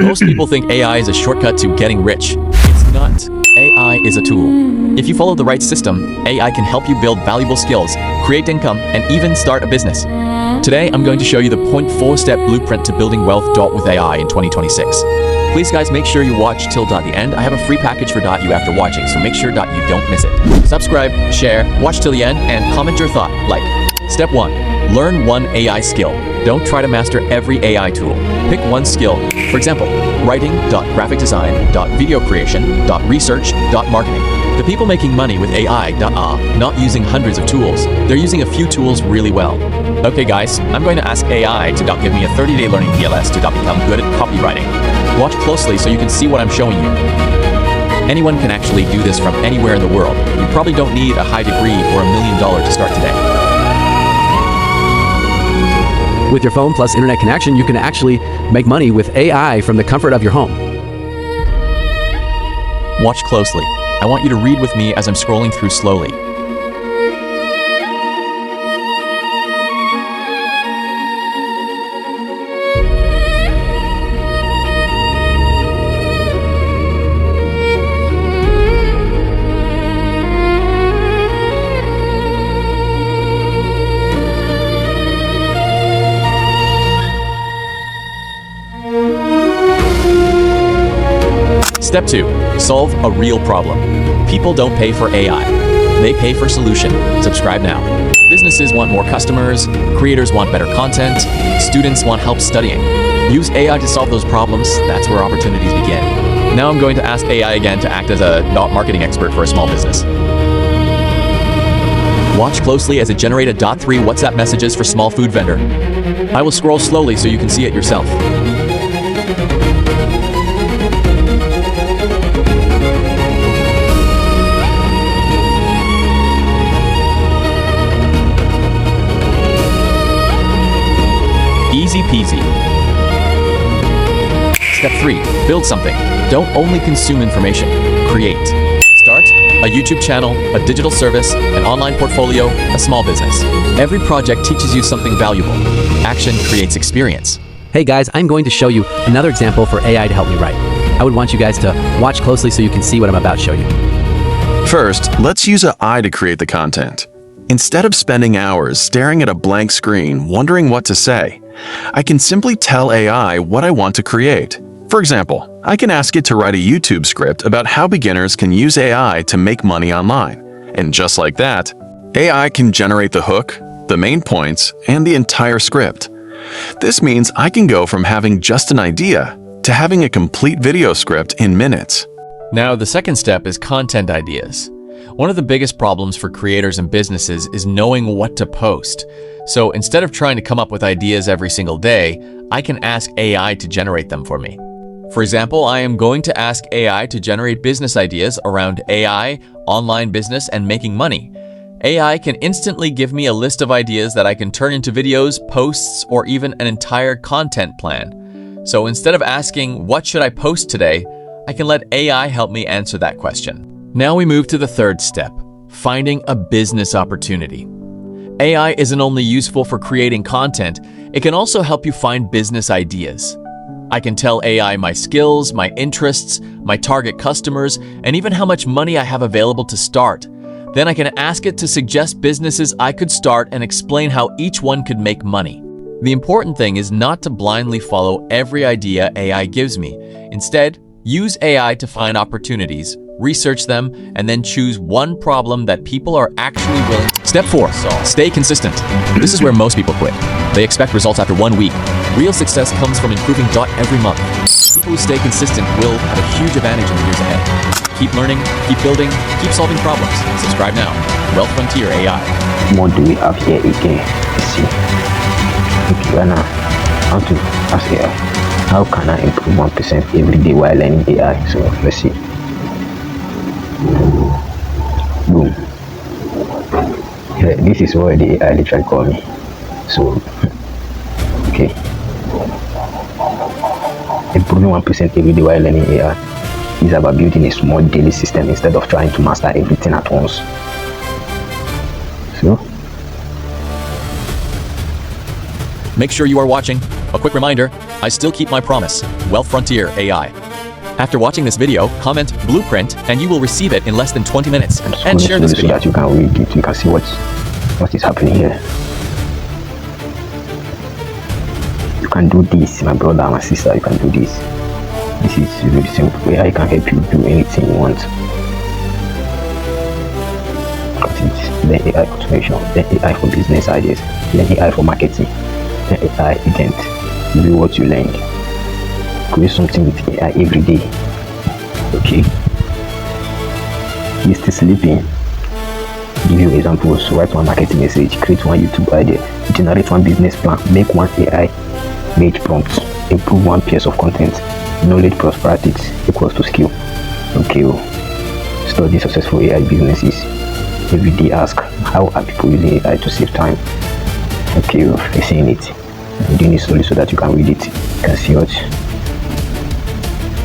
Most people think AI is a shortcut to getting rich. It's not. AI is a tool. If you follow the right system, AI can help you build valuable skills, create income, and even start a business. Today, I'm going to show you the 0.4-step blueprint to building wealth with AI in 2026. Please guys, make sure you watch till the end. I have a free package for you after watching, so make sure you don't miss it. Subscribe, share, watch till the end, and comment your thought. Like. Step 1. Learn one AI skill. Don't try to master every AI tool. Pick one skill. For example, writing, graphic design, video creation, research, marketing. The people making money with AI are not using hundreds of tools. They're using a few tools really well. Okay guys, I'm going to ask AI to give me a 30-day learning PLS to become good at copywriting. Watch closely so you can see what I'm showing you. Anyone can actually do this from anywhere in the world. You probably don't need a high degree or $1 million to start today. With your phone plus internet connection, you can actually make money with AI from the comfort of your home. Watch closely. I want you to read with me as I'm scrolling through slowly. Step 2. Solve a real problem. People don't pay for AI. They pay for solution. Subscribe now. Businesses want more customers, creators want better content, students want help studying. Use AI to solve those problems. That's where opportunities begin. Now I'm going to ask AI again to act as a marketing expert for a small business. Watch closely as it generated 3 WhatsApp messages for small food vendor. I will scroll slowly so you can see it yourself. Easy peasy. Step 3. Build something. Don't only consume information. Create. Start a YouTube channel, a digital service, an online portfolio, a small business. Every project teaches you something valuable. Action creates experience. Hey guys, I'm going to show you another example for AI to help me write. I would want you guys to watch closely so you can see what I'm about to show you. First, let's use AI to create the content. Instead of spending hours staring at a blank screen wondering what to say, I can simply tell AI what I want to create. For example, I can ask it to write a YouTube script about how beginners can use AI to make money online. And just like that, AI can generate the hook, the main points, and the entire script. This means I can go from having just an idea to having a complete video script in minutes. Now, the second step is content ideas. One of the biggest problems for creators and businesses is knowing what to post. So instead of trying to come up with ideas every single day, I can ask AI to generate them for me. For example, I am going to ask AI to generate business ideas around AI, online business, and making money. AI can instantly give me a list of ideas that I can turn into videos, posts, or even an entire content plan. So instead of asking, what should I post today, I can let AI help me answer that question. Now we move to the third step, finding a business opportunity. AI isn't only useful for creating content, it can also help you find business ideas. I can tell AI my skills, my interests, my target customers, and even how much money I have available to start. Then I can ask it to suggest businesses I could start and explain how each one could make money. The important thing is not to blindly follow every idea AI gives me. Instead, use AI to find opportunities, research them, and then choose one problem that people are actually willing to Step 4. Stay consistent. This is where most people quit. They expect results after 1 week. Real success comes from improving every month. People who stay consistent will have a huge advantage in the years ahead. Keep learning, keep building, keep solving problems. Subscribe now. Wealth Frontier AI. What do we have here again? Let's see. Okay, right now, how to ask AI. How can I improve 1% every day while learning AI? So let's see. Boom. Yeah, this is what the AI literally called me. So, okay. Improving 1% every day while learning AI is about building a small daily system instead of trying to master everything at once. So, Make sure you are watching. A quick reminder, I still keep my promise. Wealth Frontier AI. After watching this video, comment Blueprint and you will receive it in less than 20 minutes. And share this video. So that you can read it, you can see what is happening here. You can do this, my brother, my sister, you can do this. This is really simple. AI can help you do anything you want. Then AI automation, then AI for business ideas, then AI for marketing, then AI agent. Do what you learned. Create something with AI every day. Okay. You're still sleeping. Give you examples. Write one marketing message, create one YouTube idea, generate one business plan, make one AI made prompt, improve one piece of content. Knowledge plus practice equals to skill. Okay. Study successful AI businesses. Every day ask, how are people using AI to save time? Okay, you're saying it. I'm doing it slowly so that you can read it. You can see what.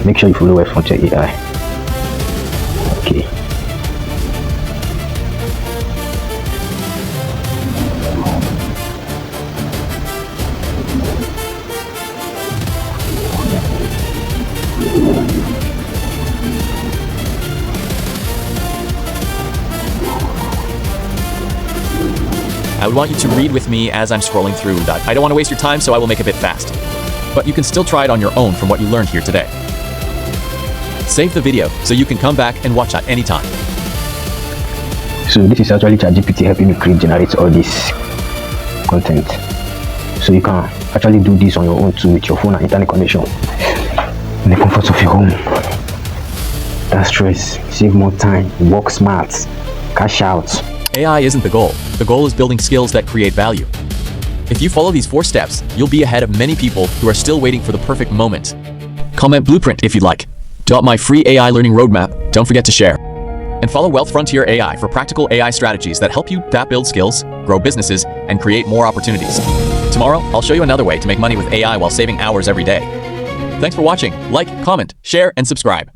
Make sure you follow Wealth Frontier AI. Okay. I would want you to read with me as I'm scrolling through that. I don't want to waste your time, so I will make it a bit fast. But you can still try it on your own from what you learned here today. Save the video so you can come back and watch at any time. So this is actually ChatGPT helping me generate all this content. So you can actually do this on your own too with your phone and internet connection. In the comfort of your home. That's stress. Save more time. Work smart. Cash out. AI isn't the goal. The goal is building skills that create value. If you follow these 4 steps, you'll be ahead of many people who are still waiting for the perfect moment. Comment Blueprint if you'd like. Adopt my free AI learning roadmap. Don't forget to share. And follow Wealth Frontier AI for practical AI strategies that help you build skills, grow businesses, and create more opportunities. Tomorrow, I'll show you another way to make money with AI while saving hours every day. Thanks for watching. Like, comment, share, and subscribe.